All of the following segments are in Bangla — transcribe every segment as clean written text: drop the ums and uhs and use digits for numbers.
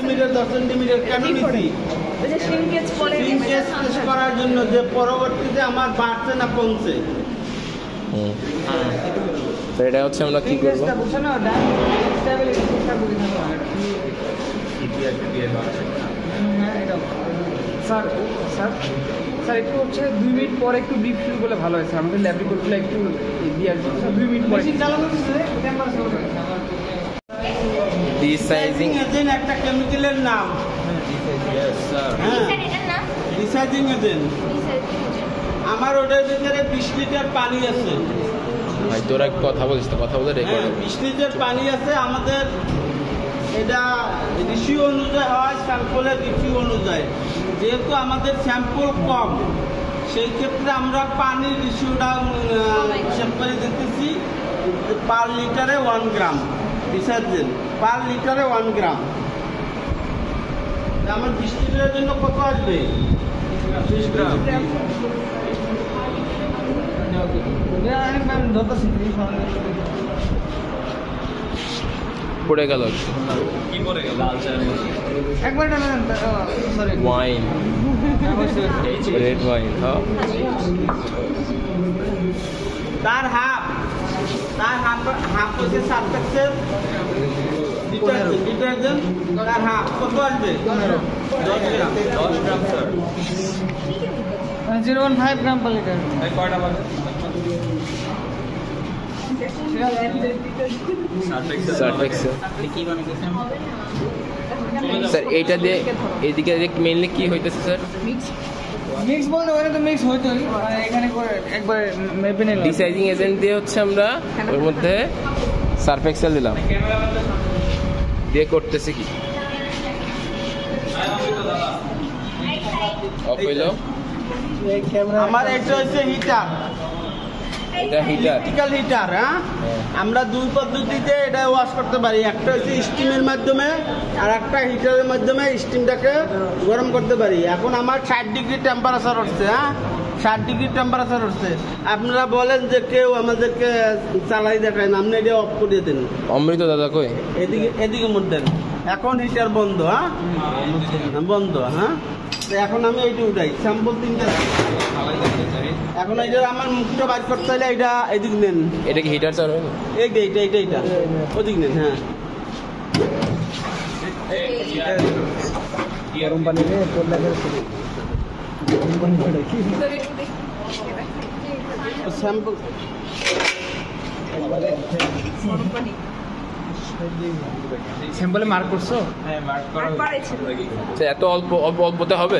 সেন্টিমিটার 10 সেন্টিমিটার কেন নিচ্ছি? সিনকেজ করার জন্য যে পরবর্তীতে আমার বাড়ছে না কমছে। তো এটা হচ্ছে আমরা কি করবো? স্যার স্যার স্যার একটু হচ্ছে 2 মিনিট পরে একটু ডিপ শুরু করলে ভালো হয় স্যার। আমাদের ল্যাবরেটরিগুলো একটু দিয়ে আসবেন স্যার 2 মিনিট পরে। ডিসাইজিং এজেন্ট একটা কেমিক্যালের নাম। হ্যাঁ, ডিসাইজিং এজেন্ট। আমার ওটার ভিতরে 20 লিটার পানি আছে। ভাই তোরা কথা বলিস তো, কথা বলে রেকর্ড হবে। 20 লিটার পানি আছে আমাদের। এটা রেশিও অনুযায়ী হয়, স্যাম্পলের রেশিও অনুযায়ী। যেহেতু আমাদের স্যাম্পল কম, সেই ক্ষেত্রে আমরা পানির রেশিওটা হিসাব করে দিতেছি পার লিটারে 1 গ্রাম ডিটারজেন্ট, পার লিটারে 1 গ্রাম। আমার 20 লিটারের জন্য কত আসবে? 20 গ্রাম। পড়ে গেল কি পড়ে গেল? লাল চা একবার সরি ওয়াইন, রেড ওয়াইন। হ্যাঁ, তার হাফ হচ্ছে সারফেক্সের ডিটারজেন্ট। তার হাফ কত আসবে? 10 গ্রাম। 10 গ্রাম স্যার। 0.5 গ্রাম পার লিটার। কয়টা বাজে? সারফেক্সেল। স্যার এইটা দিয়ে এদিকে মেইনলি কি হইতেছে স্যার? মিক্স বলতে ওখানে তো মিক্স হইতোই, এখানে করে একবার মেপে নিলাম। ডিসাইজিং এজেন্ট দিয়ে হচ্ছে আমরা ওর মধ্যে সারফেক্সেল দিলাম, দিয়ে করতেছে কি অফ হইল। আমার এটা হচ্ছে হিটার, এটা হিটার, ইলেকট্রিক্যাল হিটার। হ্যাঁ, আমরা দুই পদ্ধতিতে এটা ওয়াশ করতে পারি। একটা হচ্ছে স্টিমের মাধ্যমে, আর একটা হিটারের মাধ্যমে স্টিমটাকে গরম করতে পারি। এখন আমার 60 ডিগ্রি টেম্পারেচার হচ্ছে। হ্যাঁ, 60 ডিগ্রি টেম্পারেচার হচ্ছে। আপনারা বলেন যে কেউ আমাদেরকে চালাই দেখায় না, আপনি এটা অফ করে দেন। অমৃত দাদা কই? এদিকে মোট দেন। এখন হিটার বন্ধ। হ্যাঁ, বন্ধ। হ্যাঁ, এখন আমি এইটা উঠাই, স্যাম্পল 3টা। এখন এইটা আমার মুখটা বাইর করতে হলে এটা এদিক নেন। এটা কি হিটার স্যার? এইটা ওদিক নেন। হ্যাঁ, গরম পানি দিয়ে স্যাম্পল স্যাম্পলে মার্ক করছো? হ্যাঁ, মার্ক করা হয়েছে। এত অল্প অল্পতে হবে?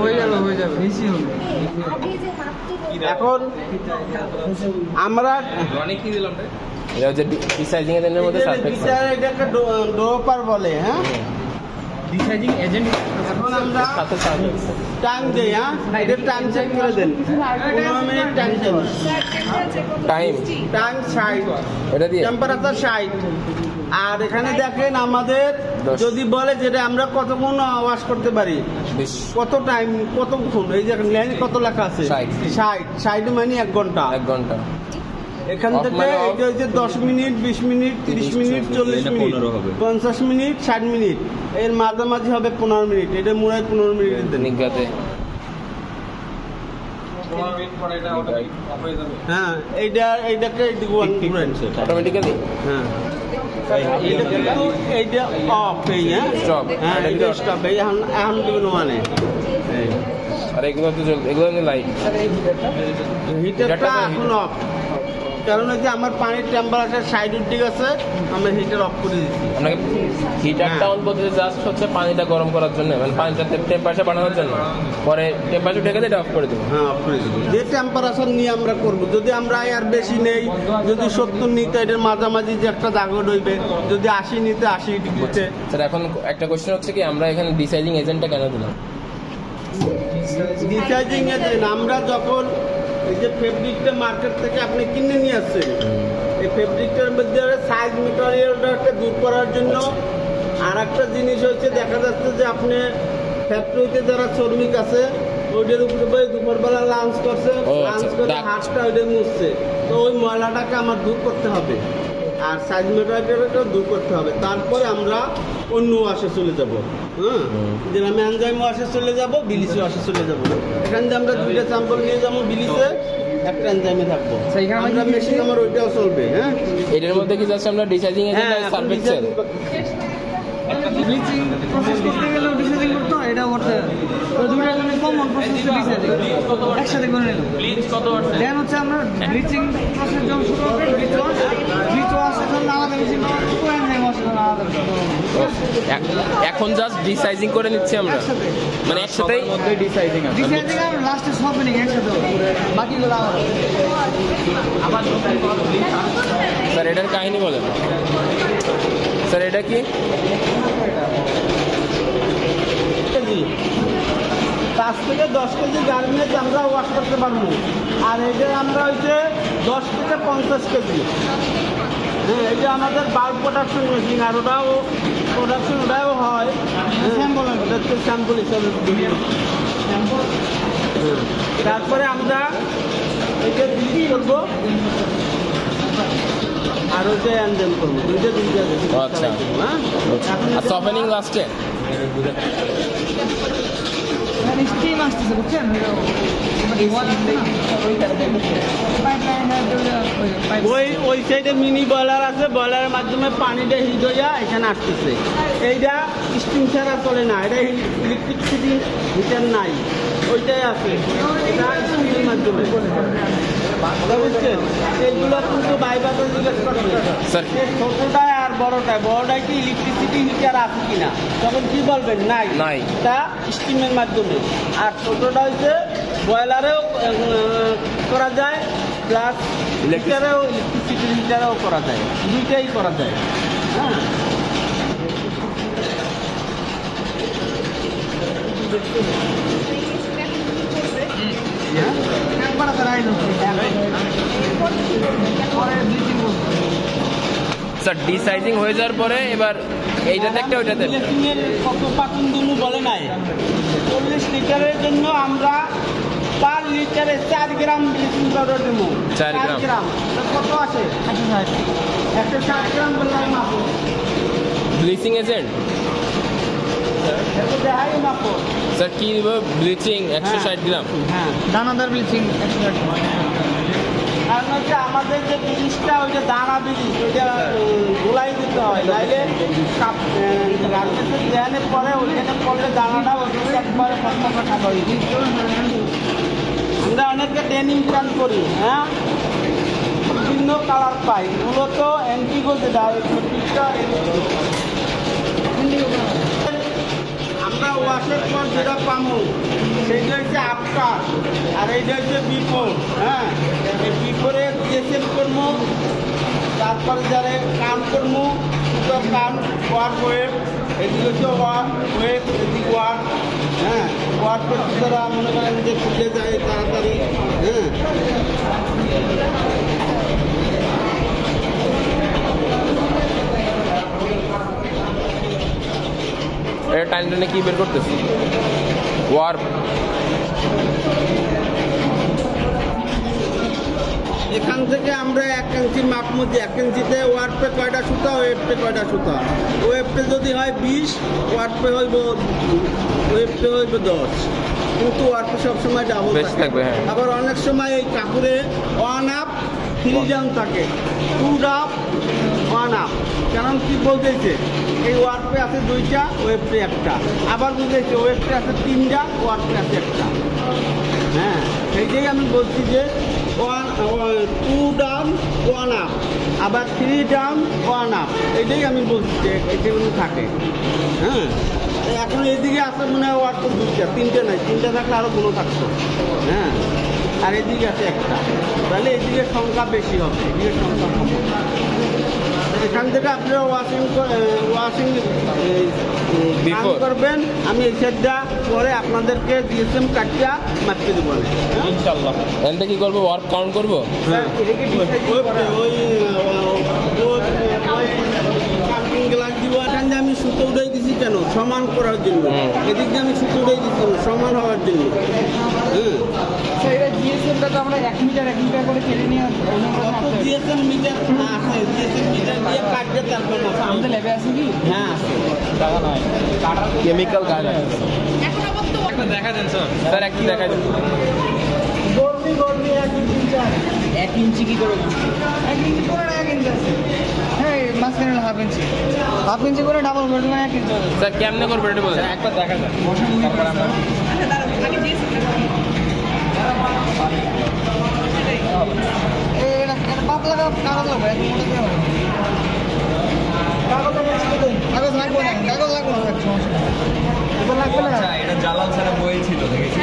হয়ে যাবে বেশি হবে। এখন আমরা অনেক কি দিলাম রে? এটা হচ্ছে ডিসাইজিং এজেন্টের মধ্যে সারফেক্সেল। এটাকে ড্রপার বলে। হ্যাঁ, ডিসাইজিং এজেন্ট। এখন আমরা সাথে সারফেক্সেল টাইম দেই। হ্যাঁ, এটা টাইম চেক করে দেন। 15 মিনিট টাইম দেন। টাইম 60, এটা দিয়ে টেম্পারেচার 60। আর এখানে দেখেন আমাদের 10 যদি বলে যেটা আমরা কতক্ষণ ওয়াশ করতে পারি, বেশ কত টাইম, কতক্ষণ, এই যে লাইনে কত লেখা আছে? 60 মানে 1 ঘন্টা। 1 ঘন্টা। এখান থেকে এটা হচ্ছে 10 minute, 20 minute, 30 minute, 40 minute, 50 minute, 60 minute. এর মাঝামাঝি হবে 15 মিনিট। এটা মোড়ায় 15 মিনিট দেন। নিগাতে 15 মিনিট পরে এটা অটোমেটিক অফ হয়ে যাবে। হ্যাঁ, এইটাকে এইদিকে ঘুরেন। অটোমেটিক্যালি। হ্যাঁ, এইটা অফ। এই স্টপ। হ্যাঁ, এটা স্টপ। এই এখন দিবেন মানে আর এগুলো তো এগুলো লাইট। হিটারটা এখন অফ। কারণ হচ্ছে আমার পানির টেম্পারেচার 60 ঠিক আছে, আমরা হিটার অফ করে দিচ্ছি। আপনাকে হিটারটা অন করতে জাস্ট হচ্ছে পানিটা গরম করার জন্য, মানে পানিটা টেম্পারেচার বাড়ানোর জন্য। পরে টেম্পারেচার উঠে গেলে এটা অফ করে দেবো। হ্যাঁ, অফ করে দেবো। যে টেম্পারেচার নিয়ে আমরা করব, যদি আমরা আর বেশি নেই, যদি 70 নিতে এটার মাঝামাঝি যে একটা দাগও রইবে, যদি 80 নিতে 80 ডিগ্রিতে। স্যার এখন একটা কোশ্চেন হচ্ছে কি, আমরা এখানে ডিসাইজিং এজেন্টটা কেন দিলাম? ডিসাইজিং এজেন্ট আমরা যখন এই যে ফেব্রিকটা মার্কেট থেকে আপনি কিনে নিয়ে আসছেন, এই ফেব্রিকটার মধ্যে সাইজ মেটেরিয়ালটাকে দূর করার জন্য। আর একটা জিনিস হচ্ছে, দেখা যাচ্ছে যে আপনি ফ্যাক্টরিতে যারা শ্রমিক আছে ওইটার উপরে দুপুরবেলা লাঞ্চ করছে, লাঞ্চ করে হাতটা ওইটা মুছছে, তো ওই ময়লাটাকে আমার দূর করতে হবে। আর সাইজ মেটারটা দূর করতে হবে, তারপরে আমরা অন্য ওয়াশে চলে যাব। হ্যাঁ, যে আমি এনজাইম ওয়াশে চলে যাব, বিলিসি ওয়াশে চলে যাব। এখান থেকে আমরা দুইটা স্যাম্পল নিয়ে যাবো বিলিসে, একটা এনজাইমে থাকবো। আমরা মেশিন আমার ওইটাও চলবে। হ্যাঁ, এটার মধ্যে কি জাস্ট আমরা ডিসাইজিং এজেন্ট আর সার্ফ এক্সেল ব্লিচিং প্রসেস করতে গেলেও ডিসাইজিং করতে হয়, এটাও করতে হয়। তো দুটো কমন প্রসেস ডিসাইজিং একসাথে করে নিলাম। দেন হচ্ছে আমরা ব্লিচিং প্রসেস যখন শুরু হবে, ব্লিচ ওয়াশের জন্য আলাদা মেশিন, এনজাইম ওয়াশের জন্য আলাদা মেশিন। এখন জাস্ট ডিসাইজিং করে নিচ্ছি আমরা, মানে একসাথেই ডিসাইজিং আর লাস্টে সফেনিং একসাথে হবে, বাকিগুলো আবার স্যার এটার কাহিনী বলেন স্যার। এটা কি 5 থেকে 10 কেজি গার্মেন্টস আমরা ওয়াশ করতে পারবো, আর এটা আমরা হচ্ছে 10 থেকে 50 কেজি। হ্যাঁ, এটা আমাদের বাল্ক প্রোডাকশন মেশিন, আর ওটাও প্রোডাকশন ওটাও হয় স্যাম্পল, হচ্ছে স্যাম্পল হিসাবে। তারপরে আমরা এটা ব্লিচ করবো আর ওইটা এনজাইম করবো, দুইটা আচ্ছা। হ্যাঁ, আর সফেনিং লাস্টে স্টিম আসতেছে, বুঝছেন? ওই সাইডে মিনি বয়লার আছে, বয়লারের মাধ্যমে পানিটা হিট হইয়া এখানে আসতেছে। এইটা স্টিম ছাড়া চলে না, এটা ইলেকট্রিসিটি হিটার নাই, ওইটাই আছে, এটা স্টিমের মাধ্যমে। বুঝছেন? এইগুলো কিন্তু বাইবাতে জিজ্ঞেস করবে ছোটটায় আর বড়টায় কি ইলেকট্রিসিটি হিটার আছে কিনা, তখন কি বলবেন নাই, এটা স্টিমের মাধ্যমে। আর ছোটটা হচ্ছে বয়লারেও করা যায়, প্লাস হিটারেও ইলেকট্রিসিটি হিটারেও করা যায়, দুইটাই করা যায়। হ্যাঁ, স্যার ডিসাইজিং হয়ে যাওয়ার পরে এবার এইটাতে একটা ওইটাতে কত পাতুন দুনু বলে নাই, 40 লিটারের জন্য আমরা পার লিটারে 4 গ্রাম ব্লিচিং পাউডার দেবো। 4 গ্রাম কত আছে? 160 গ্রাম বললাম মাপো। ব্লিচিং এজেন্ট দেখাই মাপো স্যার কি দিব? ব্লিচিং 160 গ্রাম। হ্যাঁ, দানাদার ব্লিচিং 160 গ্রাম। কারণ হচ্ছে আমাদের যে ব্রিজটা, ওই যে দানা ব্রিজ, ওইটা গোলাই দিতে হয়, নাইলে গার্মেন্টসের দেয়ালে পরে ওইখানে পড়লে দানাটা ওইখানে একবারে ফটফটা খাবার। আমরা অনেকে ডেনিম প্যান্ট করি, হ্যাঁ, বিভিন্ন কালার পাই, মূলত অ্যান্টিগো যেটা আমরা ওয়াশের পর যেটা পাবো সেইটা হচ্ছে আফটার, আর এইটা হচ্ছে বিফোর। হ্যাঁ, এই বিফোরে জিএসএম করবো, তারপরে যারা কাম করবো দুটো কাম ওয়ার ওয়েব, এদিকে হচ্ছে ওয়েব, এদিকে ওয়ার। হ্যাঁ, ওয়ার করতে তারা মনে করেন যে খুঁজে যায় তাড়াতাড়ি। হ্যাঁ, এটা টাইম টেনে কি বের করতেছি? ওয়ার্প। এখান থেকে আমরা 1 ইঞ্চি মাপ মধ্যে 1 ইঞ্চিতে ওয়ার্পে কয়টা সুতা, ওয়েবপে কয়টা সুতা। ওয়েবপে যদি হয় 20, ওয়ার্পে হইব 10, কিন্তু ওয়ার্পে সবসময় ডাবল থাকবে। আবার অনেক সময় এই কাপড়ে 1 আপ 3 ডাউন থাকে, 2 আপ 1 আপ। কারণ কি বলতেছে, এই ওয়ার্পে আছে 2টা, ওয়েবপে 1টা। আবার বুঝেছে ওয়েবপে আছে 3টা, ওয়ার্পে আছে 1টা। হ্যাঁ, এইটাই আমি বলছি যে 2 ডাউন 1 আপ, আবার 3 ডাউন 1 আপ, এটাই আমি বলছি যে এটাগুলো থাকে। হ্যাঁ, এখন এদিকে আছে মনে হয় ওয়ার্ড তো 2টা, 3টে নাই, 3টে থাকলে আরও কোনো থাকতো। হ্যাঁ, আর এদিকে আছে 1টা, তাহলে এদিকে সংখ্যা বেশি হবে, এদিকে সংখ্যা কম হবে। এখান থেকে আপনারা ওয়াশিং করবেন, আমি এই সেটটা পরে আপনাদেরকে জিএসএম কার্ডটা মারতে দেবো ইনশাআল্লাহ। এখান কি করবো? ওয়ার্ক কাউন্ট করবো। ওই গ্লাস দিব, এখান থেকে আমি সুতো উঠে দিচ্ছি কেন? সমান করার জন্য। এদিক দিয়ে আমি শুকুরেই দিতাম সমান হওয়ার জন্য। আচ্ছা, এটা জিএসএমটা তো আমরা 1 মিটার করে কেটে নিয়ে জিএসএম মিটার আছে, জিএসএম মিটার দিয়ে কাটতে তারপর আমাদের ল্যাবে আছে কি? হ্যাঁ আছে। টাকা নাই কাটার কেমিক্যাল গার্ড আছে একটা দেখা দেন স্যার স্যার একটু দেখা যাচ্ছে গরমি 1 ইঞ্চি কি করে 1 ইঞ্চি করে না 1 ইঞ্চি আছে। হ্যাঁ, মাঝখানে হাফ ইঞ্চি করে ডাবল করে দেবেন 1 ইঞ্চি হবে। স্যার কেমনে করবেন এটা বলেন একটা দেখা দেন তারপর আমরা এটা পাতলা কাগজ লাগবে, এত মোটা করে হবে। কাগজ লাগবে না, সমস্যা নেই। এবার লাগবে না। আচ্ছা এটা জালাল স্যারের বই ছিল দেখেছি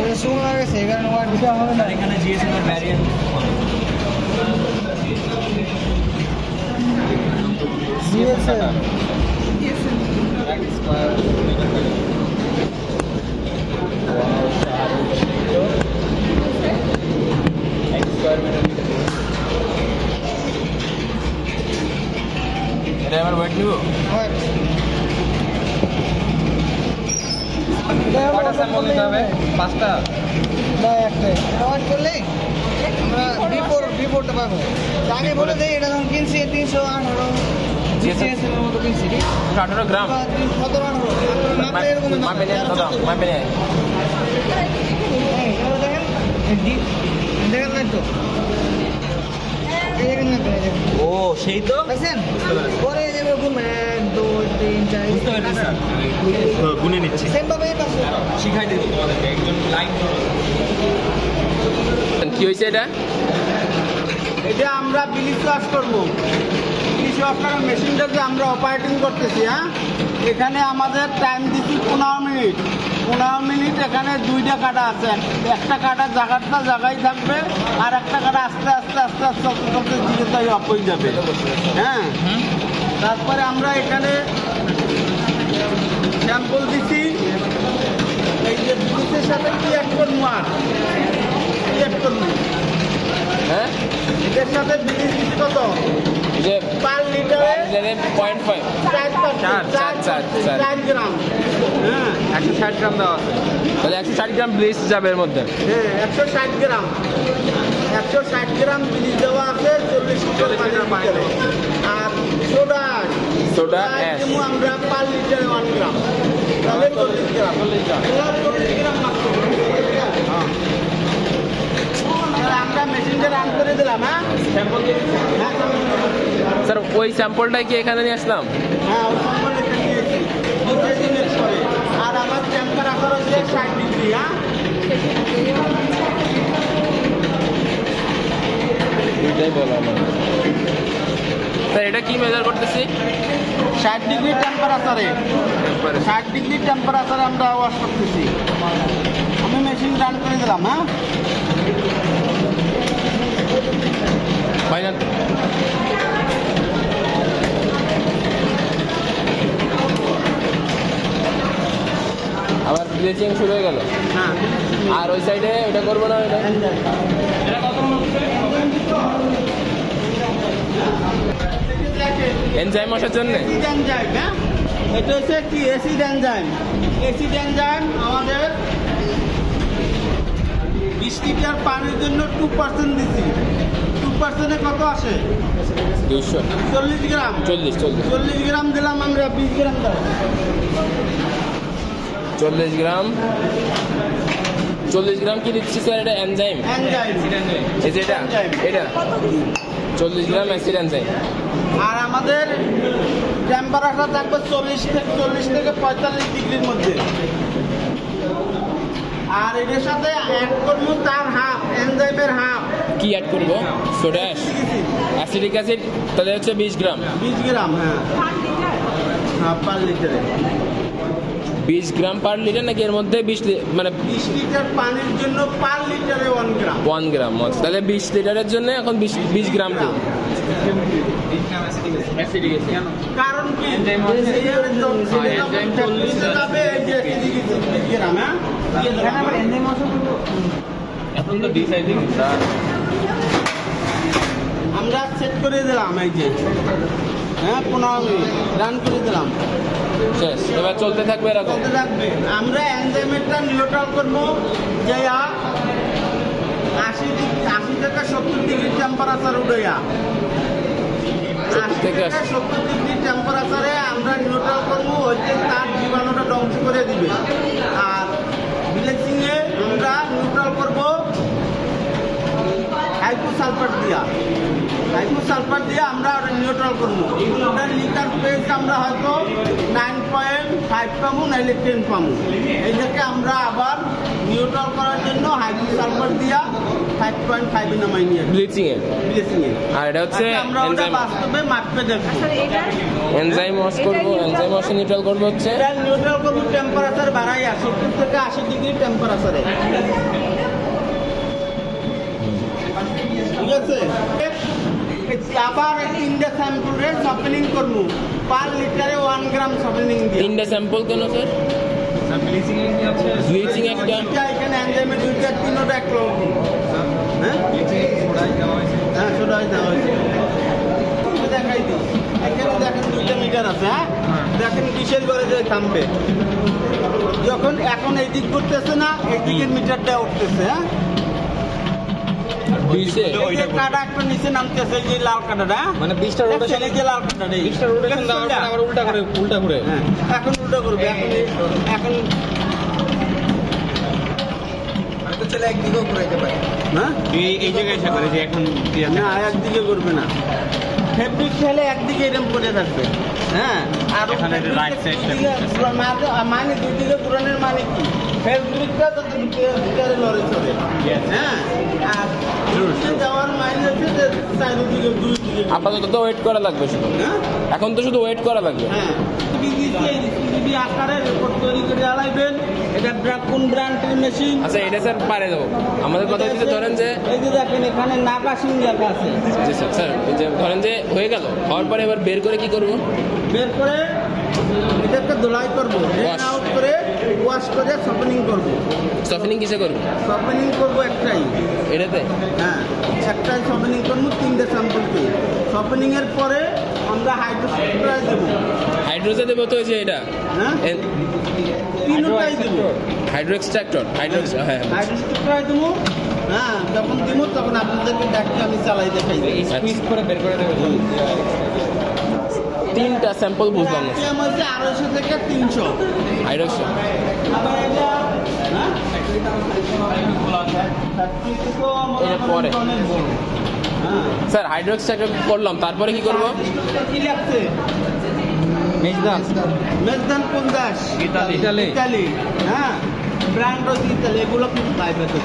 এটা শুকনো হয়ে গেছে, এই কারণে ওয়াট দিতে হবে না। এখানে জিএসএম এর ভ্যারিয়েন্ট জিএসএম এক স্কয়ার এটা আমার ওয়েট নিব কয়টা স্যাম্পল নিতে হবে 5টা ওয়াট করলে আমরা বিফোরটা পাবো। আগে বলে দেই এটা যখন কিনছি 318 জিএসএম এর মতো কিনছি, 18 গ্রাম 17 18 মাপে এরকম মাপে নেন কত মাপে নেন দেখেন নাই তো এই দেখেন না ও সেই তো দেখছেন পরে যে এরকম 1 2 3 4 বুঝতে পারছি স্যার গুনে নিচ্ছি সেম ভাবে এই পাশে শিখাই দেব তোমাদেরকে একজন লাইন ধরো কি হয়েছে এটা এটা আমরা ব্লিচ ওয়াশ করবো। ব্লিচ ওয়াশ করার মেশিনটাকে আমরা অপারেটিং করতেছি। হ্যাঁ, এখানে আমাদের টাইম দিচ্ছি 15 মিনিট। 15 মিনিট এখানে 2টা কাটা আছে, একটা কাটা জায়গায় থাকবে আর একটা কাটা আস্তে আস্তে চলতে ধীরে তাই অফ হয়ে যাবে। হ্যাঁ, তারপরে আমরা এখানে স্যাম্পল দিচ্ছি। এই যে ব্লিচের সাথে কি অ্যাড করবো আর কি অ্যাড করবো? হ্যাঁ এদের সাথে ব্লিচ দিচ্ছি কত? যে পার লিটারে 0.5 4 গ্রাম। হ্যাঁ 160 গ্রাম দেওয়া আছে তাহলে 160 গ্রাম ব্লিচ যাবে এর মধ্যে হ্যাঁ 160 গ্রাম 160 গ্রাম ব্লিচ দেওয়া আছে 40 লিটার পানির ভিতরে। আর সোডা অ্যাশ। দেবো আমরা পার লিটারে 1 গ্রাম, তাহলে 40 গ্রাম। 40 গ্রাম মাত্র। হ্যাঁ, তাহলে আমরা মেশিনটা রান করে দিলাম। হ্যাঁ স্যাম্পল দিয়ে হ্যাঁ স্যার ওই স্যাম্পলটাই কি এখানে নিয়ে আসলাম হ্যাঁ ওই সম্পর্কে দিয়েছি 2 দিনের পরে। আর আমার টেম্পারেচার হচ্ছে 60 ডিগ্রি। হ্যাঁ এটাই বললাম স্যার এটা কি মেজার করতেছি 60 ডিগ্রি টেম্পারেচারে 60 ডিগ্রি টেম্পারেচারে আমরা ওয়াশ করতেছি। আমি মেশিন রান করে দিলাম। হ্যাঁ ফাইনাল আবার ব্লিচিং শুরু হয়ে গেল। হ্যাঁ আর ওই সাইডে ওটা করবো না ওটা এনজাইম আসার জন্য অ্যাসিড এনজাইম। হ্যাঁ এটা হচ্ছে কি অ্যাসিড এনজাইম। অ্যাসিড এনজাইম আমাদের 20 লিটার পানির জন্য 2% দিচ্ছি। 2% কত আসে? 200 40 গ্রাম। 40 গ্রাম দিলাম আমরা, 20 গ্রাম দাও। 40 গ্রাম 40 গ্রাম কি দিচ্ছি স্যার এটা এনজাইম এনজাইম এই যে এটা 40 গ্রাম অ্যাসিড এনজাইম। আর আমাদের টেম্পারেচার থাকবে 40 থেকে 45 ডিগ্রির মধ্যে। আর এটার সাথে অ্যাড করবো তার হাফ, এনজাইমের হাফ। কি অ্যাড করবো সোডা অ্যাশ অ্যাসিডিক অ্যাসিড তাহলে হচ্ছে 20 গ্রাম 20 গ্রাম। হ্যাঁ হ্যাঁ পার লিটারে 20 গ্রাম পার লিটার নাকি এর মধ্যে 20 মানে 20 লিটার পানির জন্য পার লিটারে 1 গ্রাম। 1 গ্রাম তাহলে 20 লিটারের জন্য এখন 20 গ্রাম দেব। কারণ কি আমরা আমরা সেট করে দিলাম এই যে, হ্যাঁ 15 মিনিট রান করে দিলাম, শেষ। এবার চলতে থাকবে এরকম। চলতে থাকবে। আমরা এনজাইমটা নিউট্রাল করবো যে 80 থেকে 70 ডিগ্রি টেম্পারেচার উঠেয়া, 80 থেকে 70 ডিগ্রি টেম্পারেচারে আমরা নিউট্রাল করবো, হচ্ছে তার জীবাণুটা ধ্বংস করে দিবে। আর ব্লিচিংয়ে আমরা নিউট্রাল করবো হাইপোসালফার দিয়া আমরা ওটা নিউট্রাল করবো। ওটার লিটার পেজ আমরা হয়তো 9.5 পাবো, নাইলে 10 পাবো। এইটাকে আমরা আবার নিউট্রাল করার জন্য হাইপোসালফার দিয়া 5.5 নামাই নিয়ে ব্লিচিংয়ে। আর এটা হচ্ছে আমরা ওটা এনজাইম, বাস্তবে মাপে দেখবো। এনজাইম ওয়াশ করবো, এনজাইম ওয়াশে নিউট্রাল করবো হচ্ছে এটা নিউট্রাল করবো টেম্পারেচার বাড়াইয়া 70 থেকে 80 ডিগ্রি টেম্পারেচারে, ঠিক আছে? আবার 3টে স্যাম্পলে সফেনিং করবো, পার লিটারে 1 গ্রাম সফেনিং দিয়ে। 3টে স্যাম্পল কেন স্যার? ব্লিচিং এর কি আছে? ব্লিচিং একটা, এখানে এনজাইমের 2টা 3টা এক রকম, হ্যাঁ ব্লিচিং সোডাই দেওয়া হয়েছে। হ্যাঁ সোডাই দেওয়া হয়েছে। দেখাই দিই, এখানে দেখেন 2টা মিটার আছে, হ্যাঁ দেখেন কিসের করে যে থামবে, যখন এখন এই দিক করতেছে না, এই দিকের মিটারটা উঠতেছে, হ্যাঁ দুইশে এই যে কাটা একটা নিচে নামতেছে, এই যে লাল কাটাটা, মানে 20টা রোটেশন, এই যে লাল কাটাটা, 20টা রোটেশন দেওয়ার পর আবার উল্টা করে হ্যাঁ এখন উল্টো করবে, এখন তো চলে একদিকেও ঘুরাইতে পারে। হ্যাঁ এই জায়গায় এসে করে যে এখন না একদিকে করবে না, ফেব্রিক খেলে একদিকে এরকম করে থাকবে, হ্যাঁ আর এখানে right side মানে দুদিকে পুরানের মানে কি ফেব্রিকটা তো ভিতরে লড়ে চলে, হ্যাঁ আর যাওয়ার মাইনে হচ্ছে যে চারিদিকে দুই দিকে, আপাতত তো ওয়েট করা লাগবে শুধু, হ্যাঁ এখন তো শুধু ওয়েট করা লাগবে। হ্যাঁ পিভিসি আকারে রেকর্ড তৈরি করে আলাইবেন। এটা কোন ব্র্যান্ডের মেশিন? আচ্ছা এটা স্যার পারে দেবো। আমাদের কথা হচ্ছে ধরেন যে এই যে দেখেন এখানে নাকাশিং লেখা আছে, জি স্যার, স্যার এই যে ধরেন যে হয়ে গেল, হওয়ার পরে এবার বের করে কি করবো? বের করে এটাকে ধুলাই করবো, Wash. আউট করে ওয়াশ করে সফেনিং করবো। সফেনিং কিসে করবো? সফেনিং করবো একটাই, এটাতে? হ্যাঁ একটাই সফেনিং করবো 3টে স্যাম্পলকে। সফেনিং এর পরে আমরা হাইড্রোস্ট্রাই দেবো, হাইড্রোজে দেবো তো, এই যে এটা হ্যাঁ 3টাই দেবো, হাইড্রো এক্সট্রাক্টর, হ্যাঁ হাইড্রোস্ট্রাই দেবো। হ্যাঁ যখন দিব তখন আপনাদেরকে ডাকতে আমি চালাই দেখাই দেবো। স্কুইজ করে বের করে দেবে। 3টা স্যাম্পল বুঝলাম না। RPM হচ্ছে 250 থেকে 300। হাইড্রো আবার এটা হ্যাঁ এরপরে হ্যাঁ স্যার হাইড্রো এক্সট্রাক্টর করলাম, তারপরে কি করবো? কি লাগছে? মেজদান 50 ইতালি, হ্যাঁ ব্র্যান্ড হচ্ছে ইতালি, এগুলো কিন্তু পাইবে তো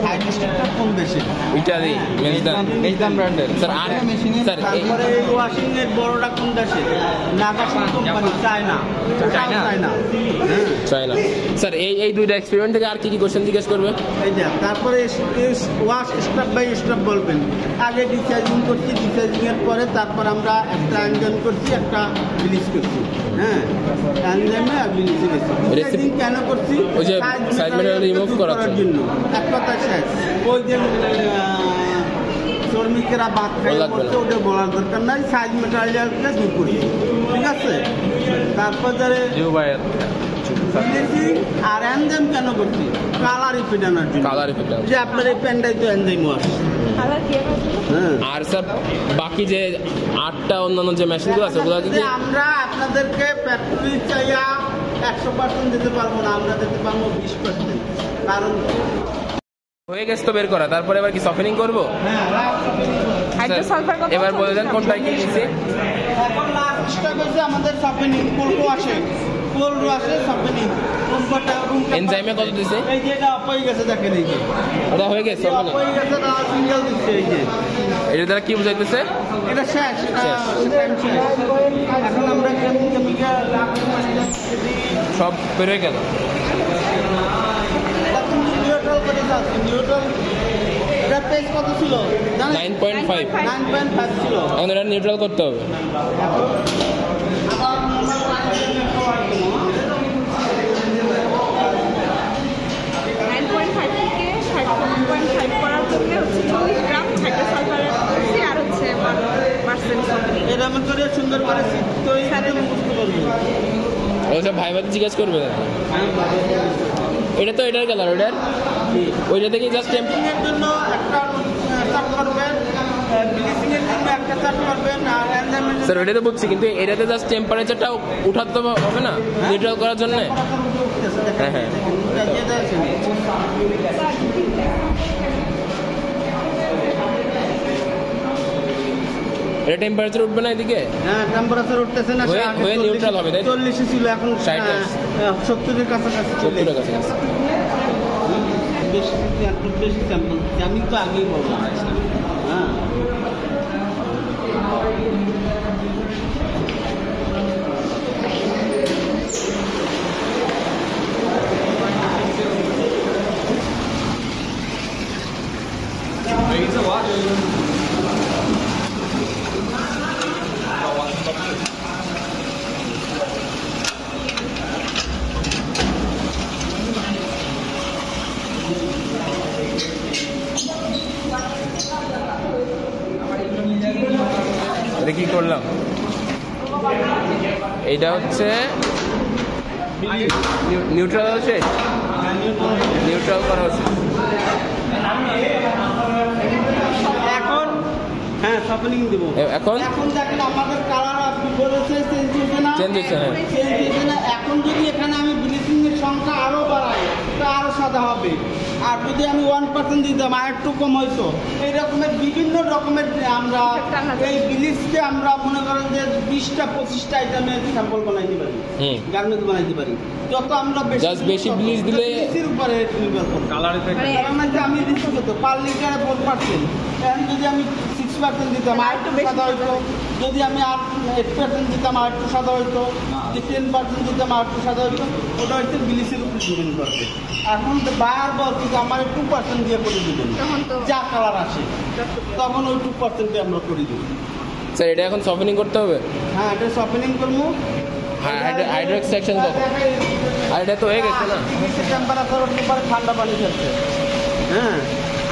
হাইড্রোস্ট্রাকটা কম বেশি ইটালি মেজদান ব্র্যান্ডের স্যার। আর স্যার তারপরে এই ওয়াশিং এর বড়টা কোন দেশে? নাগাশিং কোম্পানি, চায়না। হ্যাঁ চাই না স্যার। এই 2টা এক্সপেরিমেন্ট থেকে আর কি কি কোশ্চেন জিজ্ঞেস করবে? এই যে তারপরে ওয়াশ স্টেপ বাই স্টেপ বলবেন। আগে ডিসাইজিং করছি, ডিসাইজিং এর পরে তারপর আমরা একটা এনজাইম করছি, একটা ব্লিচ করছি, হ্যাঁ এনজাইমে আর ব্লিচে গেছি। ডিসাইজিং কেন করছি? ওই যে সাইড মিনারেল রিমুভ করার জন্য। এক কথা শেষ। ওই যে শ্রমিকেরা বাদ খাই করছে, ওটা বলার দরকার নাই, সাইজ মেটেরিয়ালটা দূর করছি, ঠিক আছে? তারপর ধরে আর এনজাইম কেন করছি? কালার ইফেক্টানোর জন্য। Colour effect. যে আপনার এই প্যান্টাই তো এনজাইম ওয়াশ। হ্যাঁ আর স্যার বাকি যে 8টা অন্যান্য যে মেশিনগুলো আছে ওগুলো কি? আমরা আপনাদেরকে ফ্যাক্টরি চাইয়া 100% দিতে পারবো না, আমরা দিতে পারবো 20%। কারণ হয়ে গেছে তো বের করা, তারপরে এবার কি সফেনিং করবো? হাইড্রোসালফার কত? এবার বলে দেন কোনটা কি দিছি। এখন লাস্ট স্টেপ হচ্ছে আমাদের সফেনিং, কোল্ড ওয়াশে, কোল্ড ওয়াশে সফেনিং। এনজাইমে কত দিছে? এই যে এটা অফ হয়ে গেছে, দেখেন এই যে এটা হয়ে গেছে অফ সফেনিং। হয়ে গেছে, না সিঙ্গেল দিচ্ছে এই যে। এটা দ্বারা কি বুঝাইতেছে? এটা শেষ, এটা শেষ। শেষ। এখন আমরা কেমিক্যাল সব বের হয়ে গেল। নিউট্রাল করে যাচ্ছে, নিউট্রাল এটা পেজ কত ছিল জানেন? 9.5। 9.5 ছিল। এখন এটা নিউট্রাল করতে হবে। আবার নরমাল পানি দিয়ে খাওয়ার জন্য 9.5 থেকে 5.5 করার জন্য হচ্ছে 40 গ্রাম হাইড্রোসালফারের এরকম করে সুন্দর করে তৈরি করে মুখস্থ করবো। ওইসব ভাই ভাই জিজ্ঞেস করবে না। এটা তো এটার কালার, ওইটার ওইটা থেকে জাস্ট ব্লিচিংয়ের জন্য একটা চার্ট করবেন, ব্লিচিংয়ের জন্য একটা চার্ট করবেন, আর এনজাইমের স্যার ওইটা তো বুঝছি, কিন্তু এটাতে জাস্ট টেম্পারেচারটা উঠাতে হবে না নিউট্রাল করার জন্য? হ্যাঁ হ্যাঁ। এটা টেম্পারেচার উঠবে না এদিকে? হ্যাঁ, টেম্পারেচার উঠতেছে না, হয়ে নিউট্রাল হবে, তাই 40 ছিল, এখন 70-এর কাছাকাছি চলে 70-এর কাছাকাছি। বেশি স্যাম্পল আমি তো আগেই বললাম। হ্যাঁ, এটা কি করলাম? এইটা হচ্ছে নিউট্রাল হচ্ছে, নিউট্রাল করা হচ্ছে এখন। হ্যাঁ, সফেনিং দেবো এখন। এখন দেখেন আমাদের কালার আপনি বলেছে চেঞ্জ হচ্ছে না, চেঞ্জ হচ্ছে, হ্যাঁ চেঞ্জ হচ্ছে না। এখন যদি এখানে আমি ব্লিচিং এর সংখ্যা আরো বাড়াই, তা আরো সাদা হবে। আর যদি আমি 1% দিতাম আর একটু কম হইতো। এই রকমের বিভিন্ন রকমের আমরা এই ব্লিচকে আমরা মনে করেন যে 20টা-25টা আইটেমের স্যাম্পল বানাইতে পারি, গার্মেন্টস বানাইতে পারি। যত আমরা বেশি ব্লিচ দিলে ব্লিচের উপরে নির্ভর করব। কারণ হচ্ছে আমি দিচ্ছি কত পার লিটারে 4%, এখন যদি আমি 6% দিতাম আর একটু সাদা হইতো। যদি আমি 8% দিতাম আর একটু সাদা হইতো। যদি 10% দিতাম আর একটু সাদা হইতো। ওটা হচ্ছে ব্লিচের উপর ডিপেন্ড করবে। এখন বার বলছি যে আমার 2% দিয়ে করে দিবেন, যা কালার আসে তখন ওই 2% আমরা করে দিব। স্যার এটা এখন সফেনিং করতে হবে? হ্যাঁ, এটা সফেনিং করবো। হাইড্রো এক্সট্রাকশন কখন? আর এটা তো হয়ে গেছে না? টেম্পারেচার উঠতে পারে, ঠান্ডা পানি খাচ্ছে। হ্যাঁ,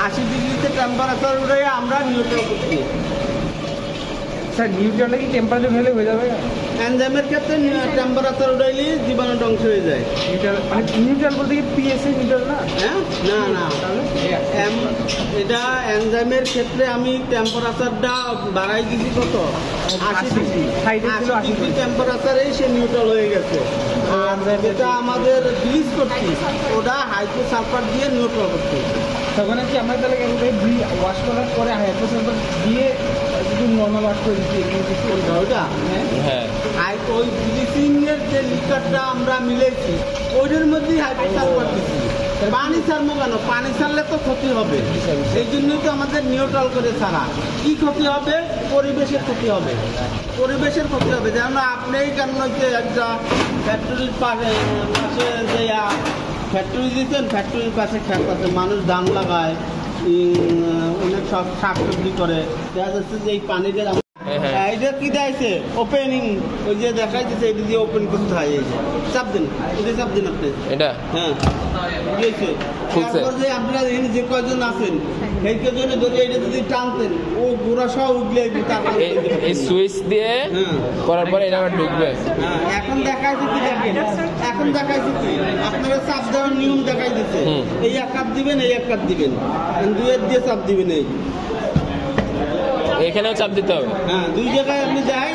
80 ডিগ্রিতে টেম্পারেচার উঠে আমরা নিউট্রাল করছি। স্যার নিউট্রালটা কি টেম্পারেচার হলে হয়ে যাবে? এনজাইমের ক্ষেত্রে টেম্পারেচার উঠাইলে জীবাণু ধ্বংস হয়ে যায়। নিউট্রাল মানে নিউট্রাল বলতে কি পিএসএ নিউট্রাল না? হ্যাঁ, না না, এটা এনজাইমের ক্ষেত্রে আমি টেম্পারেচারটা বাড়াই দিছি কত, 80 ডিগ্রি। 80 ডিগ্রি টেম্পারেচারেই সে নিউট্রাল হয়ে গেছে। আর যেটা আমাদের ব্লিচ করছি ওটা হাইড্রোসালফার দিয়ে নিউট্রাল করছি। তখন কি আমরা তাহলে ওয়াশ করার পরে হাইড্রোসালফার দিয়ে শুধু নর্মাল ওয়াশ করে দিচ্ছি ওটা? হ্যাঁ, আর ওই ব্লিচিং এর যে লিকারটা আমরা মিলেছি ওইটার মধ্যেই হাইড্রোসালফার দিচ্ছি। পানি ছাড়বো কেন? পানি ছাড়লে তো ক্ষতি হবে, এই জন্যই তো আমাদের নিউট্রাল করে ছাড়া। কি ক্ষতি হবে? পরিবেশের ক্ষতি হবে, পরিবেশের ক্ষতি হবে। যেমন আপনি কেন হচ্ছে একটা ফ্যাক্টরির পাশে যে ফ্যাক্টরি দিচ্ছেন, ফ্যাক্টরির পাশে খেত আছে, মানুষ ধান লাগায়, অনেক সব শাকসবজি করে, দেখা যাচ্ছে যে এই পানিটা এটা কি দেয়ছে ওপেনিং, ওই যে দেখাইতেছে এটা দিয়ে ওপেন করতে হয়। এই যে চাপ দিন, এটা চাপ দিন আপনি, এটা হ্যাঁ বুঝেছে। তারপর যে আপনারা এখানে যে কয়জন আছেন সেই কয়জনে যদি এটা যদি টানতেন ও গোড়া সহ উঠলে এই সুইচ দিয়ে করার পরে এটা আবার ঢুকবে। হ্যাঁ, এখন দেখাইছে কি দেখেন, এখন দেখাইছে কি আপনারা চাপ দেওয়ার নিয়ম দেখাই দিচ্ছে। এই এক কাপ দিবেন, এই এক কাপ দিবেন, দুয়ের দিয়ে চাপ দিবেন। এই এখানেও চাপ দিতে হবে। হ্যাঁ, দুই জায়গায় আপনি দেখাই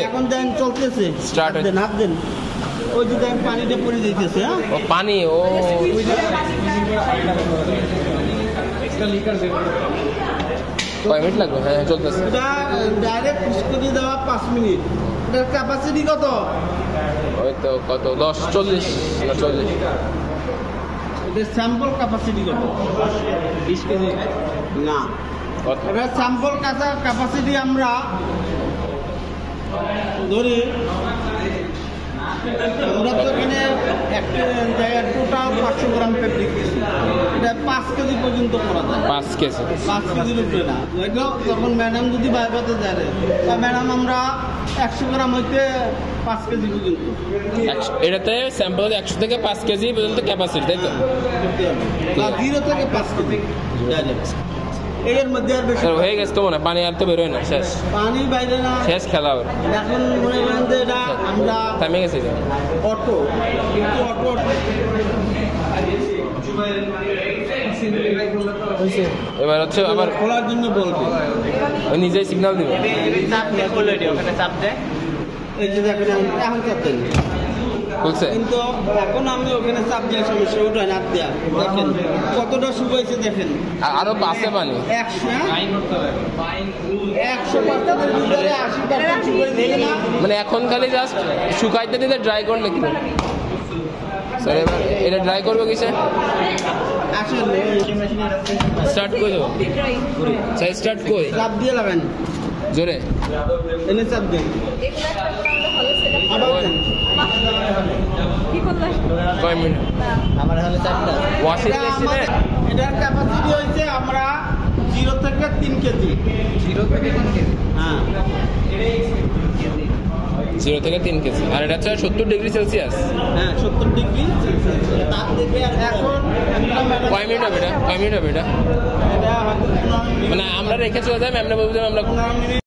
এখন দেন চলতেছে, স্টার্ট দেন হাত দেন, ওই যে দেন পানিটা পড়ে যাইতেছে। হ্যাঁ, ও পানি, ও কয় মিনিট লাগবে? হ্যাঁ চলতেছে। এটা ডাইরেক্ট করে দেওয়া 5 মিনিট। এটার ক্যাপাসিটি কত? ওই তো কত 10 40 না 40। এটার স্যাম্পল ক্যাপাসিটি কত? 20 কেজি না। এবার স্যাম্পল ক্যাপাসিটি আমরা ধরি আমরা তো এখানে একটা জায়গায় টোটাল 500 গ্রাম ফেব্রিক দিচ্ছি, এটা 5 কেজি পর্যন্ত করা যায়। 5 কেজি 5 কেজির উপরে না, এগুলো তখন ম্যাডাম যদি বাইবাতে জানে তা ম্যাডাম আমরা 100 গ্রাম হইতে 5 কেজি পর্যন্ত এটাতে স্যাম্পল 100 থেকে 5 কেজি পর্যন্ত ক্যাপাসিটি, তাই তো? বা 0 থেকে 5 কেজি দেওয়া যাবে। এর মধ্যে আর বেশি স্যার হয়ে গেছে তো মনে হয়, পানি আর তো বেরোয় না, শেষ পানি বাইরে না, শেষ খেলা হবে, এখন মনে করেন যে এটা আমরা থামে গেছে এটা। অটো, কিন্তু অটো এবার হচ্ছে আবার খোলার জন্য বলবো, ওই নিজেই সিগন্যাল দিবে। চাপ দিয়ে করলে ওখানে চাপ দেয়। এই যে দেখেন এখন চাপ দেন, খুলছে? কিন্তু এখন আমি ওখানে চাপ দেওয়ার সমস্যা ওটা না দেওয়া। দেখেন কতটা শুকাইছে, দেখেন আরো আছে পানি। 100% ভিতরে 80% শুকাইছে না। মানে এখন খালি জাস্ট শুকাইতে দিতে ড্রাই করলে কি স্যার? এবার এটা ড্রাই করবো কিসে? আসলে স্টার্ট করে দেবো স্যার, স্টার্ট করে চাপ দিয়ে লাগান, জোরে এনে চাপ দেন, আবার দেন। কয় মিনিট? আমার হলো 4টা। ওয়াশিং এটা মেশিনে আমাদের- এটার ক্যাপাসিটি হয়েছে আমরা 0 থেকে 3 কেজি। 0 থেকে 3 কেজি। হ্যাঁ 0 থেকে 3 কেজি। আর এটা হচ্ছে 70 ডিগ্রি সেলসিয়াস। হ্যাঁ 70 ডিগ্রি তাপ থেকে এখন কয় মিনিট হবে এটা? কয় মিনিট হবে এটা? এটা হয়তো 15 মিনিট, মানে আমরা রেখে চলে যাই, ম্যামরা বলবো যে আমরা 15 মিনিট